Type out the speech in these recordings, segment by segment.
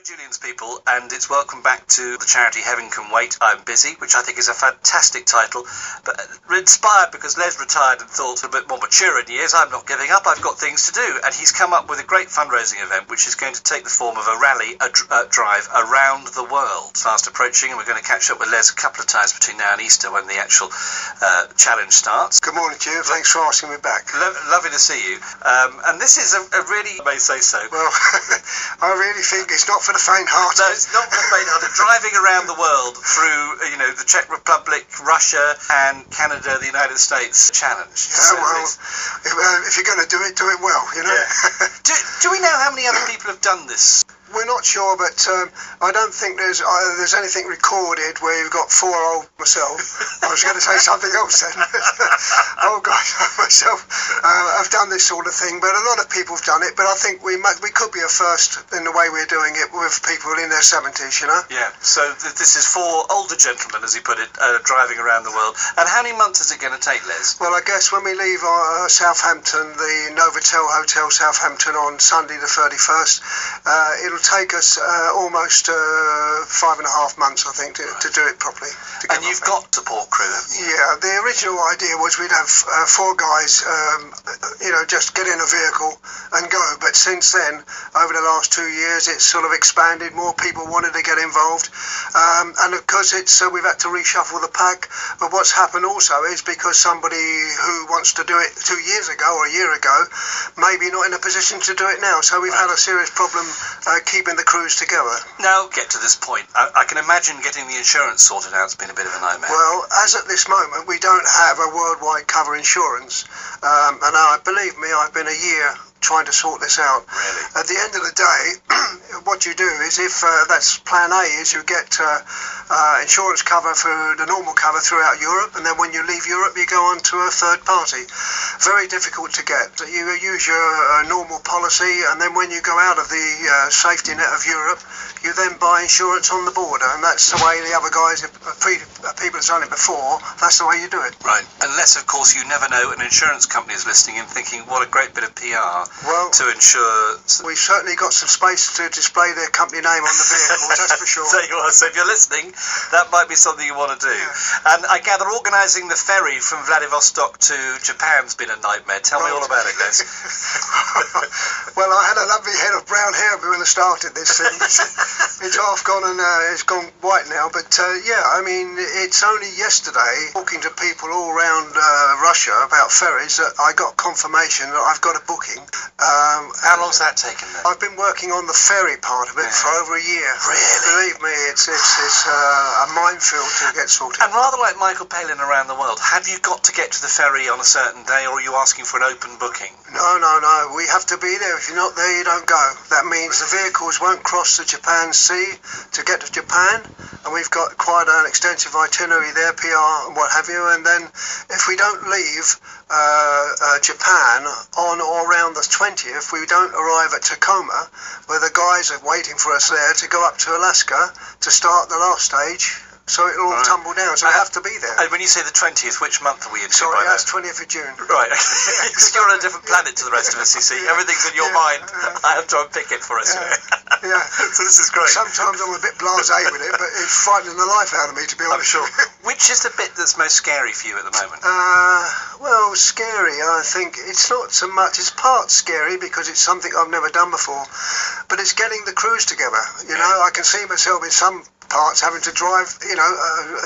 Julian's people, and it's welcome back to the charity Heaven Can Wait, I'm Busy, which I think is a fantastic title, but inspired because Les retired and thought a bit more mature in years, I'm not giving up, I've got things to do, and he's come up with a great fundraising event which is going to take the form of a rally, a drive around the world. It's fast approaching, and we're going to catch up with Les a couple of times between now and Easter when the actual challenge starts. Good morning to you, thanks for asking me back. Lovely to see you, and this is a really, I may say so. Well, I really think it's not for the faint-hearted. No, it's not for the faint-hearted. Driving around the world through, the Czech Republic, Russia, and Canada, the United States challenge. Yeah, well, if you're going to do it well, Yeah. Do we know how many other people have done this? We're not sure, but I don't think there's anything recorded where you've got 4 old myself. I was going to say something else then. Oh gosh, myself. I've done this sort of thing, but a lot of people have done it. But I think we could be a first in the way we're doing it with people in their 70s, Yeah. So this is 4 older gentlemen, as he put it, driving around the world. And how many months is it going to take, Les? Well, I guess when we leave Southampton, the Novotel Hotel Southampton on Sunday the 31st, it'll take us almost 5.5 months, I think, to do it properly. And you've got support crew, haven't you? Yeah, the original idea was we'd have 4 guys, just get in a vehicle and go. But since then, over the last 2 years, it's sort of expanded. More people wanted to get involved, and of course, we've had to reshuffle the pack. But what's happened also is because somebody who wants to do it 2 years ago or a year ago, maybe not in a position to do it now. So we've had a serious problem keeping the crews together. Now, get to this point. I can imagine getting the insurance sorted out has been a bit of a nightmare. Well, as at this moment, we don't have a worldwide cover insurance. And believe me, I've been a year trying to sort this out. Really? At the end of the day, what you do is, if that's plan A, is you get insurance cover for the normal cover throughout Europe, and then when you leave Europe, you go on to a third party. Very difficult to get. You use your normal policy, and then when you go out of the safety net of Europe, you then buy insurance on the border, and that's the way the other guys, people have done it before, that's the way you do it. Right, unless, of course, you never know, an insurance company is listening and thinking, what a great bit of PR to insure. We've certainly got some space to display their company name on the vehicle, that's for sure. So if you're listening, that might be something you want to do. Yeah. And I gather organising the ferry from Vladivostok to Japan's been a nightmare. Tell me all about it, Les. Well, I had a lovely head of brown hair when I started this thing. It's half gone and it's gone white now, but it's only yesterday, talking to people all around Russia about ferries, that I got confirmation that I've got a booking. How long's that taken then? I've been working on the ferry part of it for over a year. Really? Believe me, it's a minefield to get sorted. And rather like Michael Palin around the world, have you got to get to the ferry on a certain day, or are you asking for an open booking? No. We have to be there. If you're not there, you don't go. That means the vehicles won't cross the Japan Sea to get to Japan, and we've got quite an extensive itinerary there, PR and what have you. And then if we don't leave Japan on or around the 20th, we don't arrive at Tacoma, where the guys are waiting for us there to go up to Alaska to start the last stage. So it'll all tumble down, so we have to be there. And when you say the 20th, which month are we into? Sorry, that's 20th of June. Right, because you're on a different planet to the rest of us, you see. Everything's in your mind. I have to unpick it for us. Yeah. So this is great. Sometimes I'm a bit blasé with it, but it's frightening the life out of me, to be honest. I'm sure. Which is the bit that's most scary for you at the moment? Well, scary, I think. It's not so much. It's part scary because it's something I've never done before. But it's getting the crews together. I can see myself in some parts having to drive,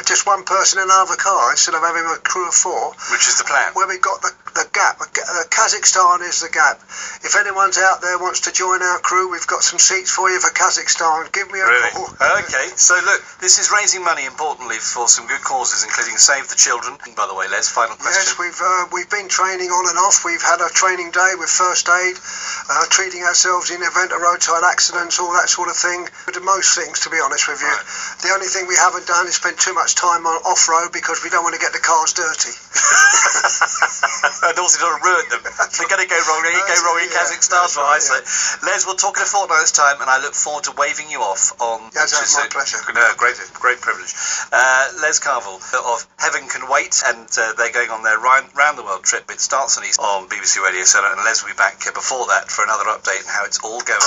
just one person in another car instead of having a crew of 4. Which is the plan? Where we've got the gap. Kazakhstan is the gap. If anyone's out there wants to join our crew, we've got some seats for you for Kazakhstan. Give me a call. Okay, so look, this is raising money, importantly, for some good causes, including Save the Children. By the way, Les, final question. Yes, we've been training on and off. We've had a training day with first aid, treating ourselves in the event of roadside accidents, all that sort of thing. But most things, to be honest with you. Right. The only thing we haven't done is spent too much time on off-road because we don't want to get the cars dirty. And also don't ruin them. They're going to go wrong. In Kazakhstan, I say. Les, we'll talk in a fortnight's time, and I look forward to waving you off on... That's my pleasure. No, great privilege. Les Carvall of Heaven Can Wait, and they're going on their round-the-world trip. It starts on BBC Radio Solent, and Les will be back before that for another update on how it's all going.